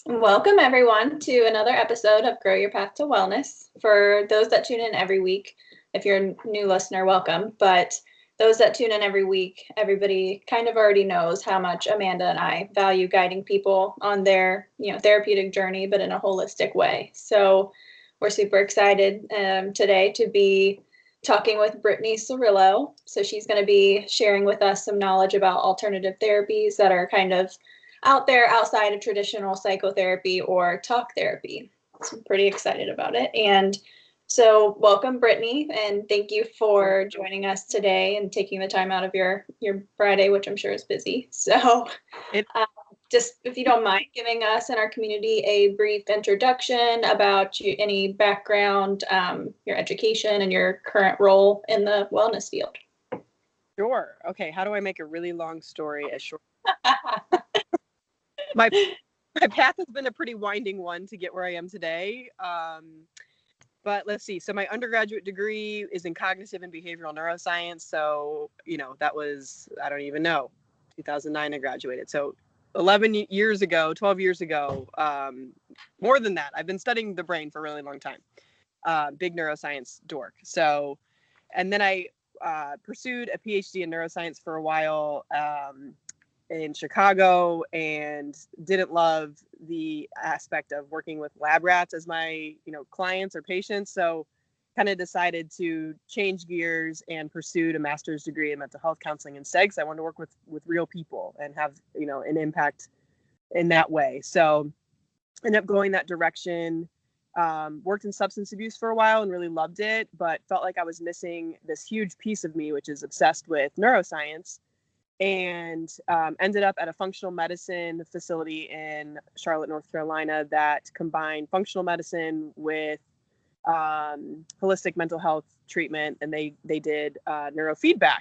Welcome, everyone, to another episode of Grow Your Path to Wellness. For those that tune in every week, if you're a new listener, welcome. But those that tune in every week, everybody kind of already knows how much Amanda and I value guiding people on their, therapeutic journey, but in a holistic way. So we're super excited today to be talking with Britney Cirullo. So she's going to be sharing with us some knowledge about alternative therapies that are kind of out there outside of traditional psychotherapy or talk therapy. So I'm pretty excited about it. And so welcome, Britney, and thank you for joining us today and taking the time out of your Friday, which I'm sure is busy. So just if you don't mind giving us and our community a brief introduction about any background, your education, and your current role in the wellness field. Sure. Okay. How do I make a really long story as short? My path has been a pretty winding one to get where I am today. But let's see. So my undergraduate degree is in cognitive and behavioral neuroscience. So, that was, I don't even know, 2009 I graduated. So 12 years ago, more than that. I've been studying the brain for a really long time. Big neuroscience dork. So, and then I pursued a PhD in neuroscience for a while in Chicago, and didn't love the aspect of working with lab rats as my, clients or patients. So kind of decided to change gears and pursued a master's degree in mental health counseling instead, because I wanted to work with real people and have, an impact in that way. So ended up going that direction. Worked in substance abuse for a while and really loved it, but felt like I was missing this huge piece of me, which is obsessed with neuroscience, and ended up at a functional medicine facility in Charlotte, North Carolina, that combined functional medicine with holistic mental health treatment, and they did neurofeedback.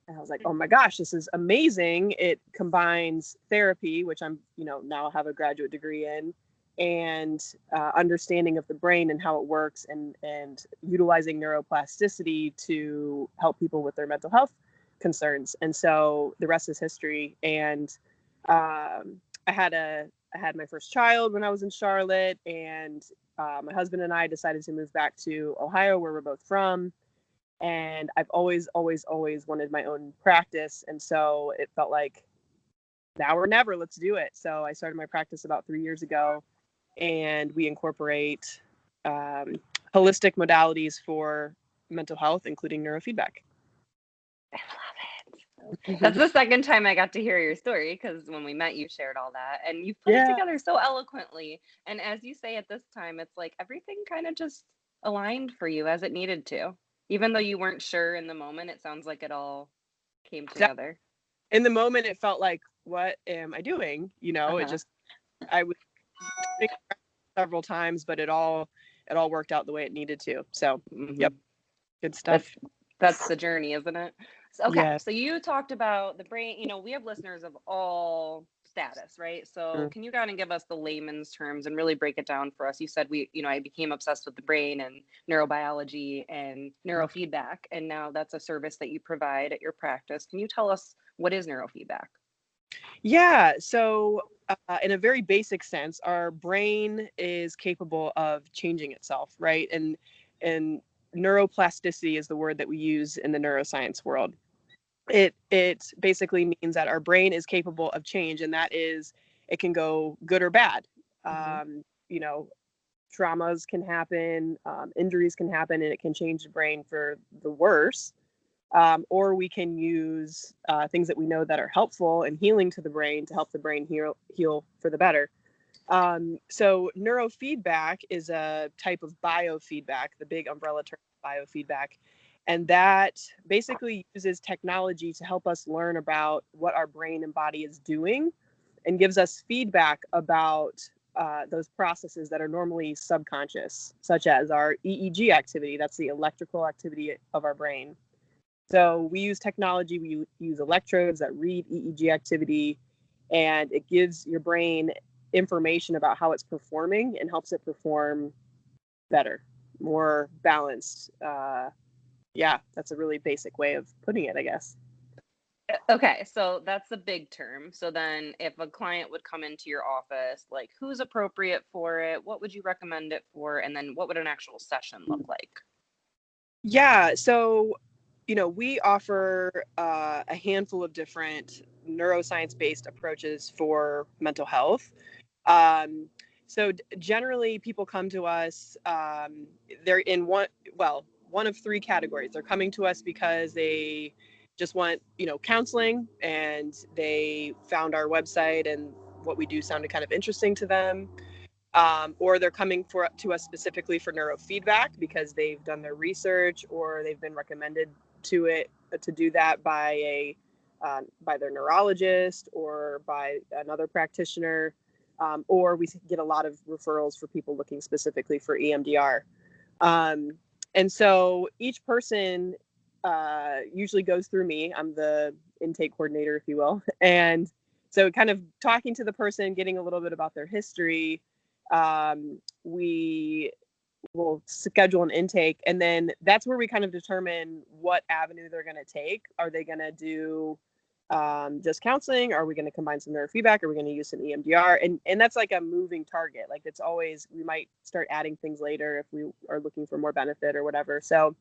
And I was like, oh my gosh, this is amazing. It combines therapy, which I'm, now have a graduate degree in, and understanding of the brain and how it works, and utilizing neuroplasticity to help people with their mental health concerns. And so the rest is history. And I had my first child when I was in Charlotte, and my husband and I decided to move back to Ohio, where we're both from. And I've always wanted my own practice. And so it felt like now or never, let's do it. So I started my practice about 3 years ago, and we incorporate holistic modalities for mental health, including neurofeedback. I love it. That's the second time I got to hear your story, because when we met, you shared all that, and you put it together so eloquently. And as you say, at this time, it's like everything kind of just aligned for you as it needed to. Even though you weren't sure in the moment, it sounds like it all came together. In the moment, it felt like, what am I doing? It just, I was several times, but it all worked out the way it needed to. So, Yep. Good stuff. That's the journey, isn't it? Okay. Yes. So you talked about the brain, we have listeners of all status, right? So can you kind of give us the layman's terms and really break it down for us? You said I became obsessed with the brain and neurobiology and neurofeedback, and now that's a service that you provide at your practice. Can you tell us, what is neurofeedback? Yeah. So in a very basic sense, our brain is capable of changing itself, right? And neuroplasticity is the word that we use in the neuroscience world. It basically means that our brain is capable of change, and that is, it can go good or bad. Traumas can happen, injuries can happen, and it can change the brain for the worse. Or we can use things that we know that are helpful and healing to the brain to help the brain heal for the better. So neurofeedback is a type of biofeedback, the big umbrella term, biofeedback. And that basically uses technology to help us learn about what our brain and body is doing, and gives us feedback about those processes that are normally subconscious, such as our EEG activity. That's the electrical activity of our brain. So we use technology, we use electrodes that read EEG activity, and it gives your brain information about how it's performing and helps it perform better, more balanced. Yeah, that's a really basic way of putting it, I guess. Okay, so that's the big term. So then if a client would come into your office, like who's appropriate for it? What would you recommend it for? And then what would an actual session look like? Yeah, so we offer a handful of different neuroscience-based approaches for mental health. So generally, people come to us. They're in one of three categories. They're coming to us because they just want counseling, and they found our website and what we do sounded kind of interesting to them. Or they're coming to us specifically for neurofeedback because they've done their research or they've been recommended to do that by their neurologist or by another practitioner. Or we get a lot of referrals for people looking specifically for EMDR. And so each person usually goes through me. I'm the intake coordinator, if you will. And so kind of talking to the person, getting a little bit about their history, we will schedule an intake, and then that's where we kind of determine what avenue they're going to take. Are they going to do just counseling? Are we going to combine some neurofeedback? Are we going to use some EMDR? And that's like a moving target. Like it's always, we might start adding things later if we are looking for more benefit or whatever. So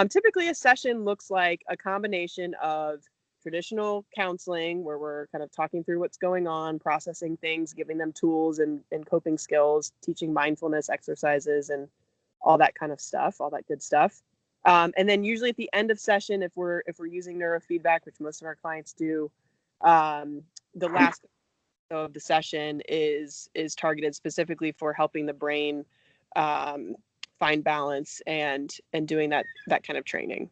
typically a session looks like a combination of traditional counseling where we're kind of talking through what's going on, processing things, giving them tools and coping skills, teaching mindfulness exercises and all that kind of stuff, all that good stuff. And then usually at the end of session, if we're using neurofeedback, which most of our clients do, the last of the session is targeted specifically for helping the brain find balance and doing that kind of training.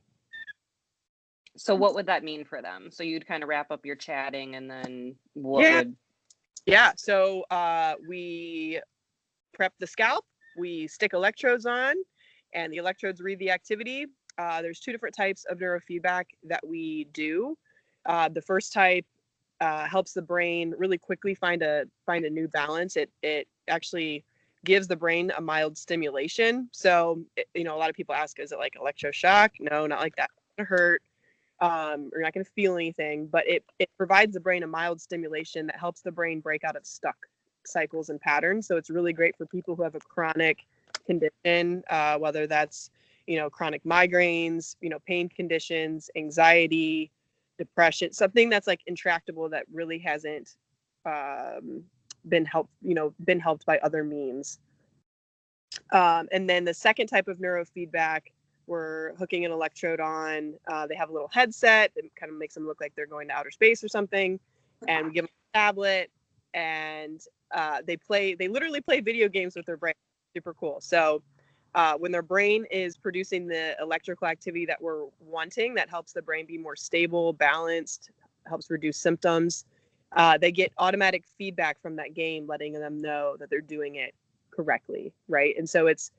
So what would that mean for them? So you'd kind of wrap up your chatting and then Yeah. So we prep the scalp, we stick electrodes on, and the electrodes read the activity. There's two different types of neurofeedback that we do. The first type helps the brain really quickly find a new balance. It actually gives the brain a mild stimulation. So, a lot of people ask, is it like electroshock? No, not like that. It's gonna hurt. You're not going to feel anything, but it provides the brain a mild stimulation that helps the brain break out of stuck cycles and patterns. So it's really great for people who have a chronic condition, whether that's, chronic migraines, pain conditions, anxiety, depression, something that's like intractable that really hasn't been helped by other means. And then the second type of neurofeedback, we're hooking an electrode on. They have a little headset that kind of makes them look like they're going to outer space or something. And we give them a tablet, and they literally play video games with their brain. Super cool. So when their brain is producing the electrical activity that we're wanting, that helps the brain be more stable, balanced, helps reduce symptoms. They get automatic feedback from that game, letting them know that they're doing it correctly, right? And so it's,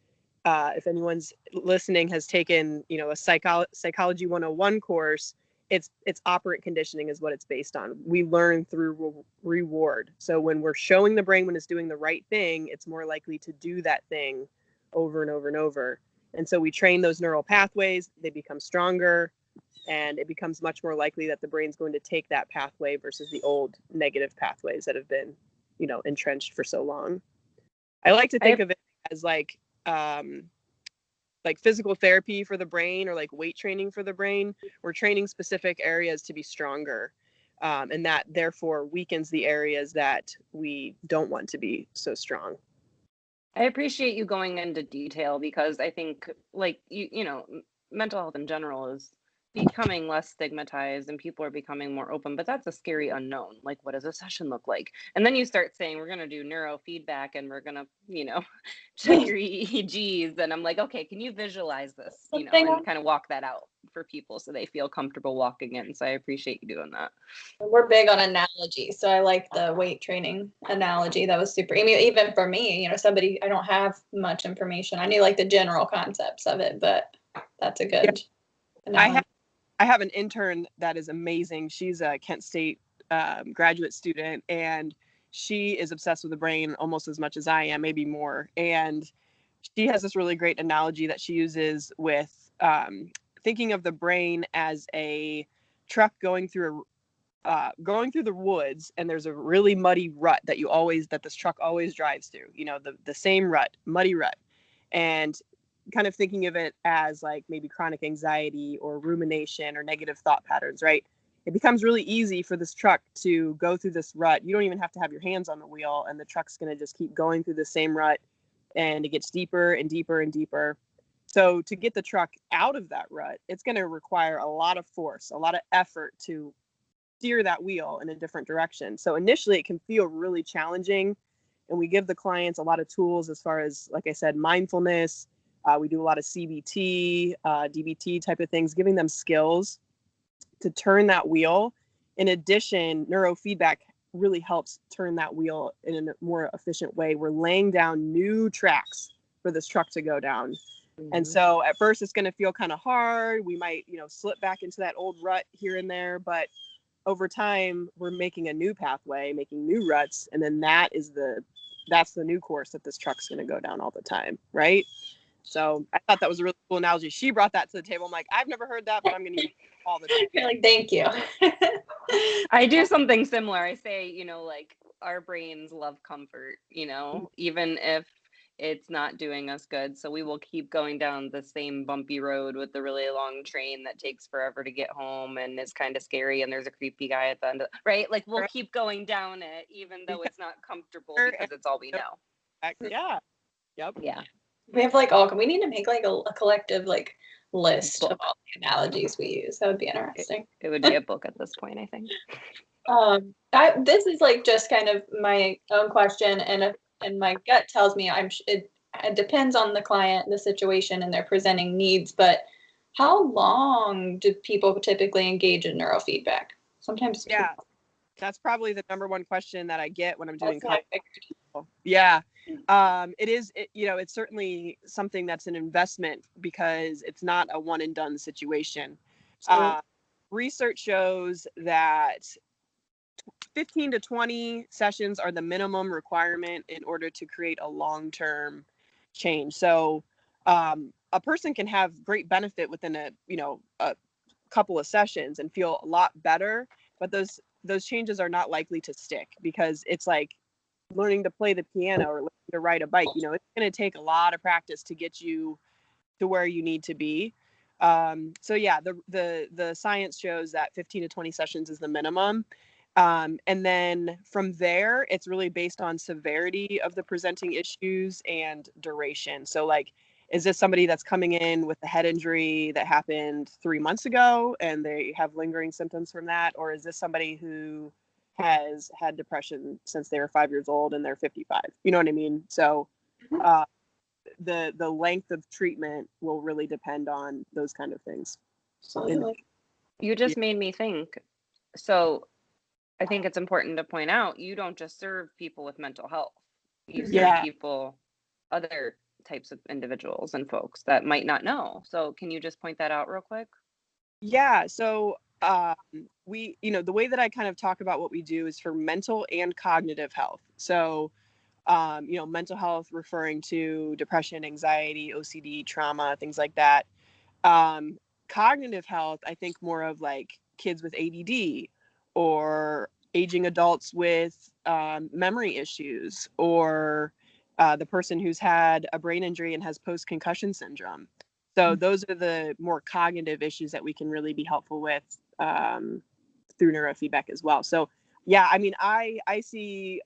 if anyone's listening has taken, a psychology 101 course, it's operant conditioning is what it's based on. We learn through reward. So when we're showing the brain when it's doing the right thing, it's more likely to do that thing over and over and over. And so we train those neural pathways, they become stronger, and it becomes much more likely that the brain's going to take that pathway versus the old negative pathways that have been, entrenched for so long. I like to think of it as like physical therapy for the brain, or like weight training for the brain. We're training specific areas to be stronger, and that therefore weakens the areas that we don't want to be so strong. I appreciate you going into detail because I think mental health in general is becoming less stigmatized and people are becoming more open, but that's a scary unknown. Like, what does a session look like? And then you start saying, we're going to do neurofeedback and we're going to, check your EEGs. And I'm like, okay, can you visualize this, and kind of walk that out for people so they feel comfortable walking in. So I appreciate you doing that. We're big on analogy. So I like the weight training analogy. That was super. I mean, even for me, somebody, I don't have much information. I knew like the general concepts of it, but that's a good analogy. I have an intern that is amazing. She's a Kent State graduate student, and she is obsessed with the brain almost as much as I am, maybe more. And she has this really great analogy that she uses with thinking of the brain as a truck going through the woods, and there's a really muddy rut that this truck always drives through, the same rut, muddy rut, and kind of thinking of it as like maybe chronic anxiety or rumination or negative thought patterns, right? It becomes really easy for this truck to go through this rut. You don't even have to have your hands on the wheel, and the truck's going to just keep going through the same rut, and it gets deeper and deeper and deeper. So to get the truck out of that rut, it's going to require a lot of force, a lot of effort to steer that wheel in a different direction. So initially it can feel really challenging, and we give the clients a lot of tools as far as, like I said, mindfulness. We do a lot of CBT, DBT type of things, giving them skills to turn that wheel. In addition, neurofeedback really helps turn that wheel in a more efficient way. We're laying down new tracks for this truck to go down. Mm-hmm. And so at first it's going to feel kind of hard. We might, slip back into that old rut here and there, but over time we're making a new pathway, making new ruts. And then that's the new course that this truck's going to go down all the time. Right. So I thought that was a really cool analogy. She brought that to the table. I'm like, I've never heard that, but I'm going to use it all the time. You're like, thank you. I do something similar. I say, like our brains love comfort, even if it's not doing us good. So we will keep going down the same bumpy road with the really long train that takes forever to get home and is kind of scary. And there's a creepy guy at the end, right? Like we'll keep going down it, even though it's not comfortable because it's all we know. Yeah. Yep. Yeah. We have we need to make like a collective like list of all the analogies we use. That would be interesting. It would be a book at this point, I think. This is like just kind of my own question, and my gut tells me it depends on the client, the situation, and their presenting needs. But how long do people typically engage in neurofeedback? Sometimes. Yeah, that's probably the number one question that I get when I'm doing. Yeah. It's certainly something that's an investment because it's not a one and done situation. Research shows that 15 to 20 sessions are the minimum requirement in order to create a long-term change. So a person can have great benefit within a couple of sessions and feel a lot better, but those changes are not likely to stick because it's like learning to play the piano or learning to ride a bike. It's going to take a lot of practice to get you to where you need to be. So yeah, the science shows that 15 to 20 sessions is the minimum. And then from there, it's really based on severity of the presenting issues and duration. So like, is this somebody that's coming in with a head injury that happened 3 months ago and they have lingering symptoms from that? Or is this somebody who has had depression since they were 5 years old and they're 55? You know what I mean? So the length of treatment will really depend on those kind of things. You just made me think. So I think it's important to point out, you don't just serve people with mental health. You serve people, other types of individuals and folks that might not know. So can you just point that out real quick? Yeah. So we, the way that I kind of talk about what we do is for mental and cognitive health. So, mental health referring to depression, anxiety, OCD, trauma, things like that. Cognitive health, I think more of like kids with ADD or aging adults with memory issues or the person who's had a brain injury and has post-concussion syndrome. So those are the more cognitive issues that we can really be helpful with through neurofeedback as well. So yeah, I mean, I see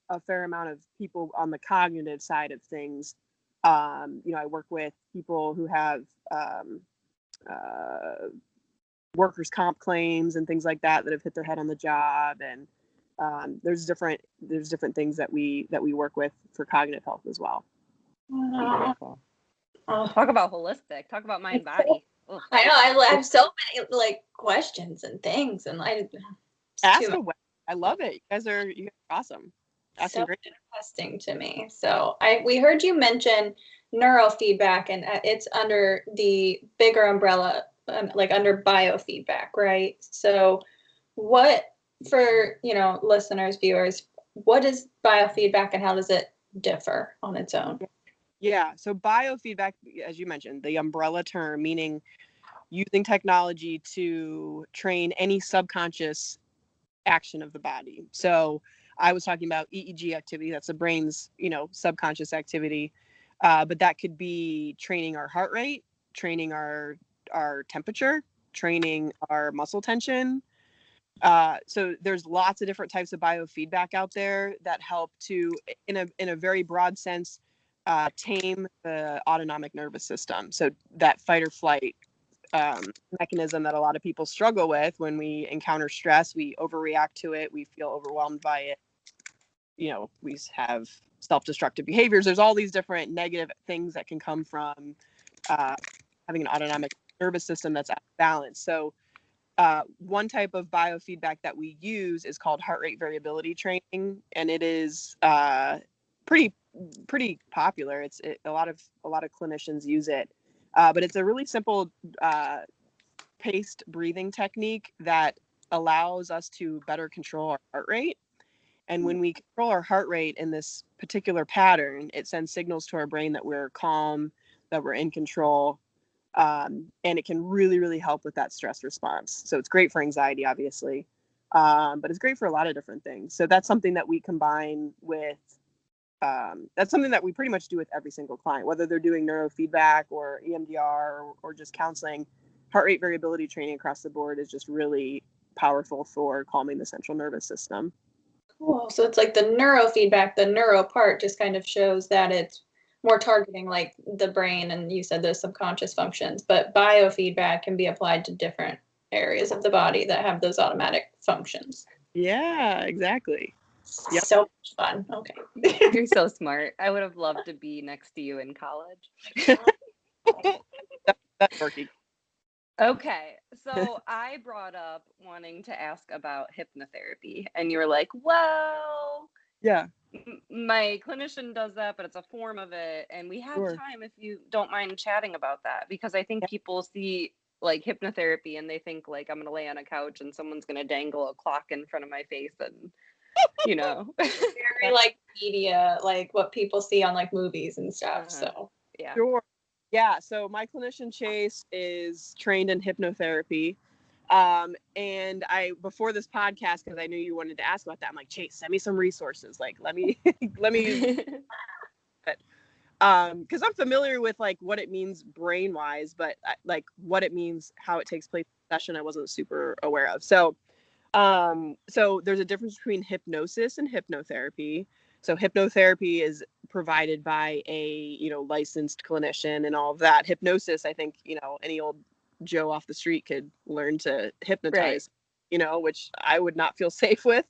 a fair amount of people on the cognitive side of things. I work with people who have workers' comp claims and things like that have hit their head on the job, and there's different things that we work with for cognitive health as well. Beautiful. Talk about holistic. Talk about mind body. Ugh. I know. I have so many like questions and things, and ask away. I love it. You guys are awesome. That's so great. Interesting to me. So we heard you mention neurofeedback, and it's under the bigger umbrella, like under biofeedback, right? So, what for listeners, viewers, what is biofeedback, and how does it differ on its own? Yeah. So biofeedback, as you mentioned, the umbrella term, meaning using technology to train any subconscious action of the body. So I was talking about EEG activity. That's the brain's, subconscious activity. But that could be training our heart rate, training our temperature, training our muscle tension. So there's lots of different types of biofeedback out there that help to, in a very broad sense, tame the autonomic nervous system. So that fight or flight mechanism that a lot of people struggle with when we encounter stress, we overreact to it, we feel overwhelmed by it. We have self-destructive behaviors. There's all these different negative things that can come from having an autonomic nervous system that's out of balance. So one type of biofeedback that we use is called heart rate variability training, and it is pretty popular. A lot of clinicians use it, but it's a really simple paced breathing technique that allows us to better control our heart rate. And when we control our heart rate in this particular pattern, it sends signals to our brain that we're calm, that we're in control. And it can really, really help with that stress response. So it's great for anxiety, obviously, but it's great for a lot of different things. So that's something that we combine with, that's something that we pretty much do with every single client, whether they're doing neurofeedback or EMDR or just counseling. Heart rate variability training across the board is just really powerful for calming the central nervous system. Cool. So it's like the neurofeedback, the neuro part just kind of shows that it's more targeting like the brain, and you said the subconscious functions, but biofeedback can be applied to different areas of the body that have those automatic functions. Yeah, exactly. Yep. So much fun. Okay. You're so smart. I would have loved to be next to you in college. That's working. Okay, so I brought up wanting to ask about hypnotherapy, and you were like, well, yeah, my clinician does that, but it's a form of it, and we have time if you don't mind chatting about that, because I think people see like hypnotherapy and they think like I'm gonna lay on a couch and someone's gonna dangle a clock in front of my face and very like media, like what people see on like movies and stuff. So yeah. Sure. Yeah, so my clinician Chase is trained in hypnotherapy. And before this podcast, because I knew you wanted to ask about that, I'm like, Chase, send me some resources. Like, let me because I'm familiar with like what it means brain wise, but like what it means, how it takes place in session, I wasn't super aware of. So there's a difference between hypnosis and hypnotherapy. So hypnotherapy is provided by a, licensed clinician and all of that. Hypnosis, I think, any old Joe off the street could learn to hypnotize, which I would not feel safe with.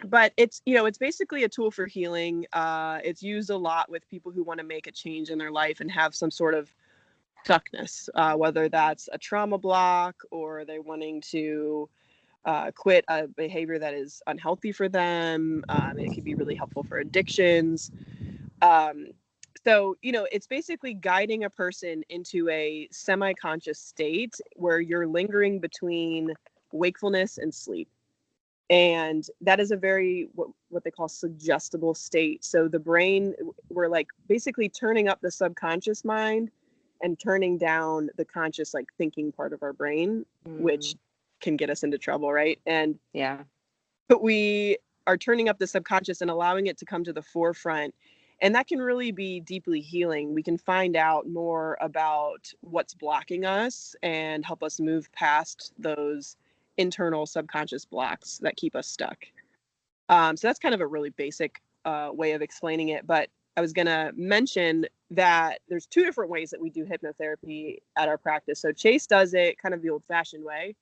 But it's basically a tool for healing. It's used a lot with people who want to make a change in their life and have some sort of stuckness, whether that's a trauma block or they're wanting to quit a behavior that is unhealthy for them. It can be really helpful for addictions. So, it's basically guiding a person into a semi-conscious state where you're lingering between wakefulness and sleep. And that is a very, what they call suggestible state. So the brain, we're like basically turning up the subconscious mind and turning down the conscious, like thinking part of our brain, which can get us into trouble, right? And but we are turning up the subconscious and allowing it to come to the forefront, and that can really be deeply healing. We can find out more about what's blocking us and help us move past those internal subconscious blocks that keep us stuck. So that's kind of a really basic way of explaining it, but I was going to mention that there's two different ways that we do hypnotherapy at our practice. So Chase does it kind of the old-fashioned way.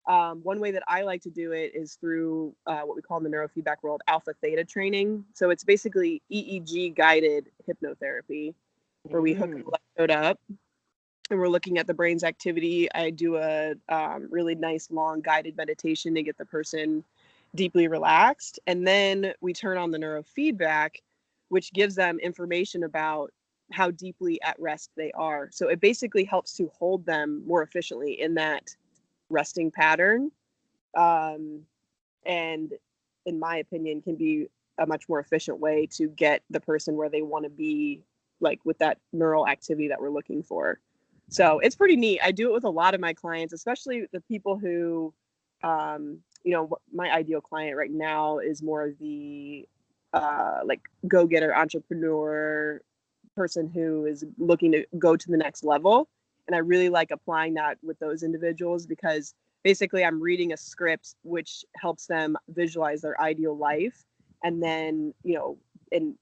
One way that I like to do it is through what we call in the neurofeedback world alpha theta training. So it's basically EEG guided hypnotherapy where we hook an electrode up and we're looking at the brain's activity. I do a really nice long guided meditation to get the person deeply relaxed. And then we turn on the neurofeedback, which gives them information about how deeply at rest they are. So it basically helps to hold them more efficiently in that resting pattern. And in my opinion, can be a much more efficient way to get the person where they want to be, like with that neural activity that we're looking for. So it's pretty neat. I do it with a lot of my clients, especially the people who, my ideal client right now is more of the like go-getter entrepreneur person who is looking to go to the next level. And I really like applying that with those individuals because basically I'm reading a script which helps them visualize their ideal life, and then, and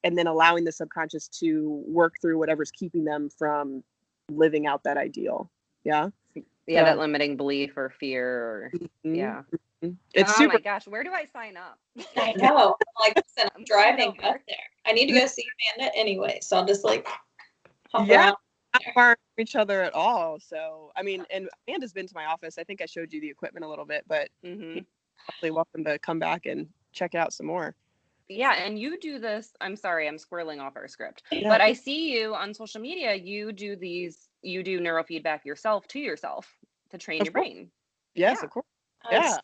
then allowing the subconscious to work through whatever's keeping them from living out that ideal. Yeah. Yeah, that limiting belief or fear or yeah. It's Oh my gosh, where do I sign up? I know. Like, listen, I'm driving over. up there. I need to go see Amanda anyway, so I'll just like hop Yeah. around. Not far from each other at all. So, I mean, and Amanda's been to my office. I think I showed you the equipment a little bit, but you're probably welcome to come back and check out some more. Yeah, and you do this. I'm sorry, I'm squirreling off our script, Yeah. but I see you on social media. You do neurofeedback yourself to train your brain. Yes, Yeah. of course. Yeah.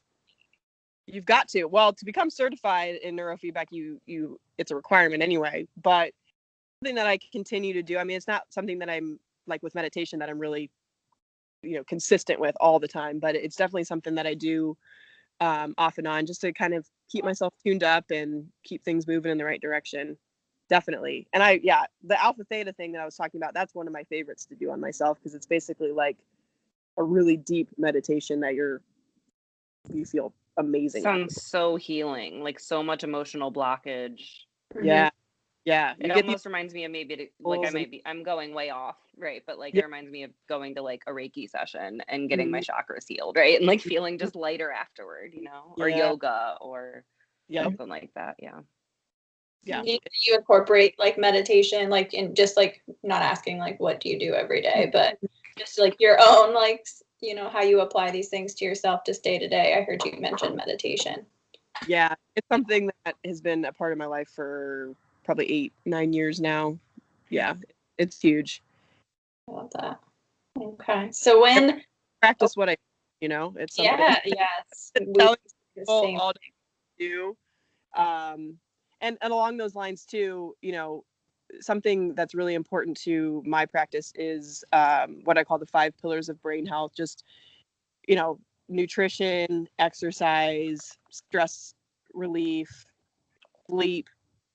You've got to. Well, to become certified in neurofeedback, you it's a requirement anyway, but something that I continue to do. I mean, it's not something that I'm like with meditation that I'm really, consistent with all the time, but it's definitely something that I do off and on just to kind of keep myself tuned up and keep things moving in the right direction. Definitely. And the alpha theta thing that I was talking about, that's one of my favorites to do on myself because it's basically like a really deep meditation that you feel amazing. Sounds so healing, like so much emotional blockage. Yeah. Yeah. It almost reminds me of maybe I'm going way off, right? But like it reminds me of going to like a Reiki session and getting my chakras healed, right? And like feeling just lighter afterward, or yoga or something like that. Yeah. Yeah. Do you incorporate like meditation, like in just like not asking like what do you do every day, but just like your own like how you apply these things to yourself just day to day? I heard you mention meditation. Yeah, it's something that has been a part of my life for probably 8-9 years now. Yeah, it's huge. I love that. Okay, so when practice what I, it's something. Yes, telling people all to do, and along those lines too, something that's really important to my practice is what I call the 5 pillars of brain health. Just nutrition, exercise, stress relief, sleep,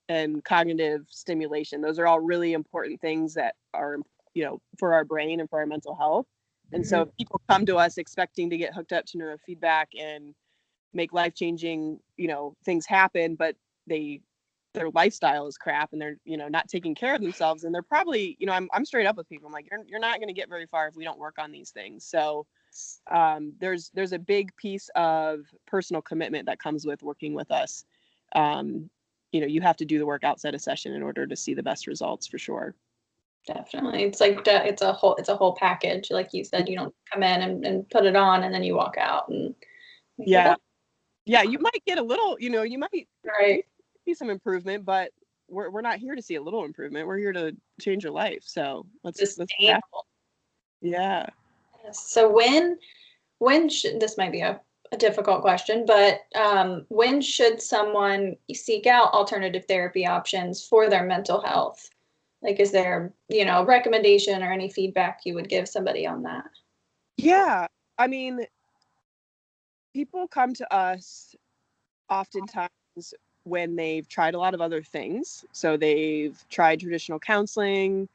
and cognitive stimulation. Those are all really important things that are, for our brain and for our mental health. And so if people come to us expecting to get hooked up to neurofeedback and make life-changing, things happen, but their lifestyle is crap and they're, not taking care of themselves, and they're probably, I'm straight up with people. I'm like, you're not going to get very far if we don't work on these things. So there's a big piece of personal commitment that comes with working with us. You have to do the work outside a session in order to see the best results, for sure. Definitely. It's like it's a whole package. Like you said, you don't come in and put it on and then you walk out and yeah, you might get a little, you might see some improvement, but we're not here to see a little improvement. We're here to change your life. So let's yeah. So when should, this might be a difficult question, but when should someone seek out alternative therapy options for their mental health? Like, is there, recommendation or any feedback you would give somebody on that? Yeah. I mean, people come to us oftentimes when they've tried a lot of other things. So they've tried traditional counseling,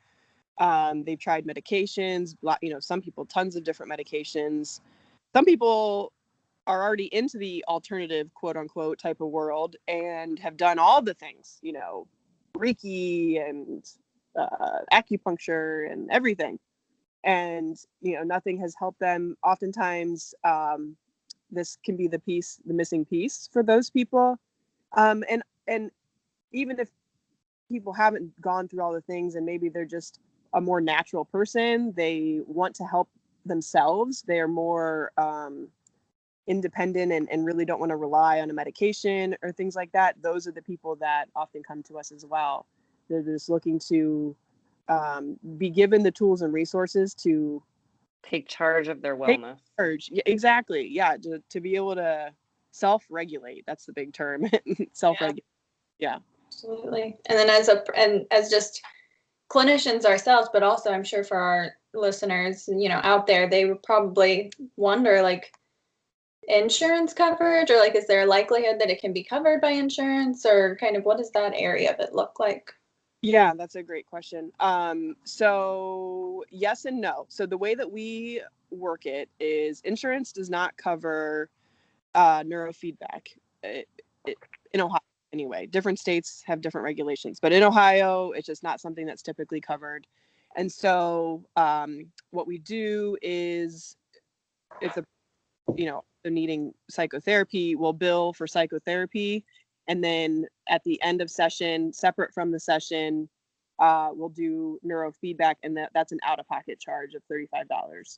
they've tried medications, some people, tons of different medications. Some people are already into the alternative, quote unquote, type of world and have done all the things, Reiki and acupuncture and everything. And, nothing has helped them. Oftentimes, this can be the missing piece for those people. And even if people haven't gone through all the things and maybe they're just a more natural person, they want to help themselves. They are more independent and really don't want to rely on a medication or things like that. Those are the people that often come to us as well. They're just looking to be given the tools and resources to take charge of their wellness. Yeah, exactly. Yeah, to be able to self-regulate. That's the big term. Self-regulate. Yeah. Absolutely. And then as just clinicians ourselves, but also I'm sure for our listeners, out there, they would probably wonder, like, insurance coverage, or like, is there a likelihood that it can be covered by insurance, or kind of what does that area of it look like? Yeah, that's a great question. So yes and no. So the way that we work it is insurance does not cover neurofeedback in Ohio anyway. Different states have different regulations, but in Ohio, it's just not something that's typically covered. And so what we do is if the they're needing psychotherapy, we'll bill for psychotherapy. And then at the end of session, separate from the session, we'll do neurofeedback, and that's an out-of-pocket charge of $35.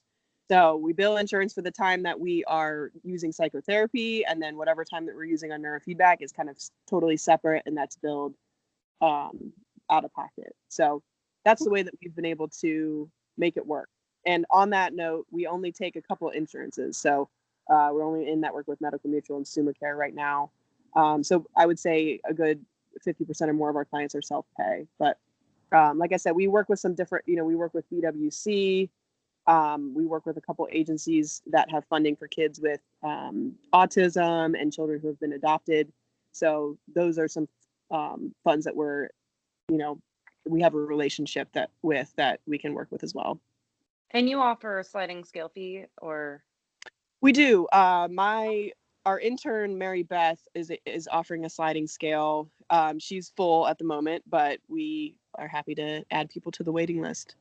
So we bill insurance for the time that we are using psychotherapy, and then whatever time that we're using on neurofeedback is kind of totally separate, and that's billed out of pocket. So that's the way that we've been able to make it work. And on that note, we only take a couple of insurances. So we're only in network with Medical Mutual and SumaCare right now. So I would say a good 50% or more of our clients are self-pay. But like I said, we work with some different, we work with BWC. We work with a couple agencies that have funding for kids with autism and children who have been adopted. So those are some funds that we have a relationship that we can work with as well. And you offer a sliding scale fee, or? We do. Our intern Mary Beth is offering a sliding scale. She's full at the moment, but we are happy to add people to the waiting list.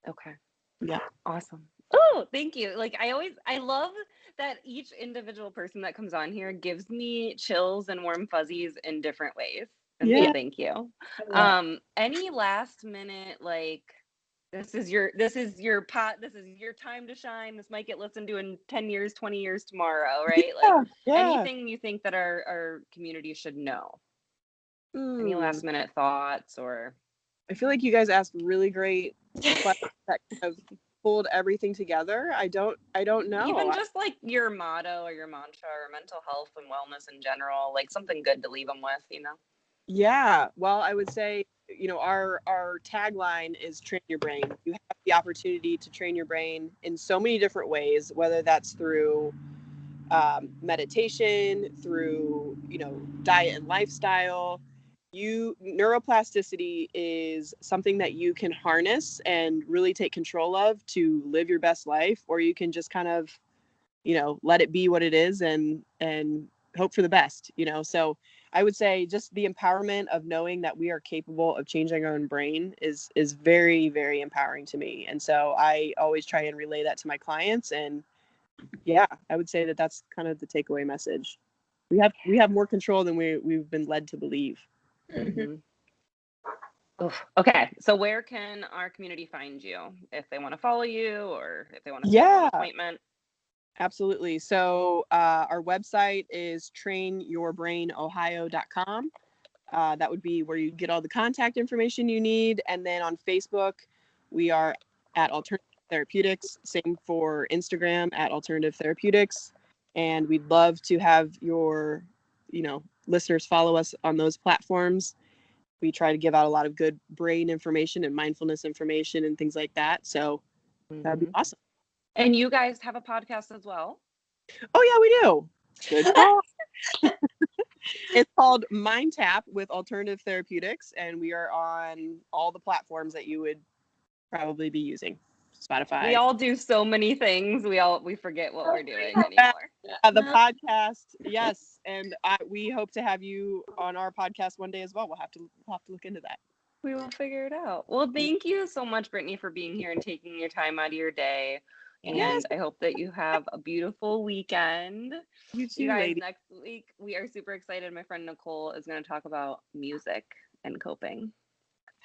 Okay. Yeah. Awesome. Oh, thank you. Like I love that each individual person that comes on here gives me chills and warm fuzzies in different ways. And so thank you. Any last minute, like, this is your time to shine. This might get listened to in 10 years, 20 years tomorrow, right? Anything you think that our community should know? Any last minute thoughts? Or I feel like you guys asked really great questions that kind of pulled everything together. I don't know. Even just like your motto or your mantra or mental health and wellness in general, like something good to leave them with, Yeah. Well, I would say, our tagline is train your brain. You have the opportunity to train your brain in so many different ways, whether that's through meditation, through, diet and lifestyle. Neuroplasticity is something that you can harness and really take control of to live your best life, or you can just kind of, let it be what it is and hope for the best, So I would say just the empowerment of knowing that we are capable of changing our own brain is very, very empowering to me. And so I always try and relay that to my clients. And yeah, I would say that that's kind of the takeaway message. We have more control than we've been led to believe. Mm-hmm. Okay, so where can our community find you if they want to follow you or if they want to schedule an appointment? Absolutely. So our website is trainyourbrainohio.com. That would be where you get all the contact information you need. And then on Facebook, we are at Alternative Therapeutics. Same for Instagram at Alternative Therapeutics. And we'd love to have your, listeners follow us on those platforms. We try to give out a lot of good brain information and mindfulness information and things like that. So that'd be awesome. And you guys have a podcast as well? Oh, yeah, we do. Good call. It's called Mind Tap with Alternative Therapeutics, and we are on all the platforms that you would probably be using. Spotify. We all do so many things. We forget what we're doing anymore. The podcast, yes, and we hope to have you on our podcast one day as well. We'll have to look into that. We will figure it out. Well, thank you so much, Britney, for being here and taking your time out of your day. And I hope that you have a beautiful weekend. You too, guys, lady. next week, we are super excited. My friend Nicole is going to talk about music and coping.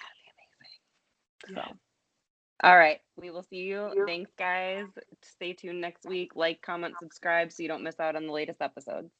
That'll be amazing. So, all right. We will see you. Thanks, guys. Stay tuned next week. Like, comment, subscribe so you don't miss out on the latest episodes.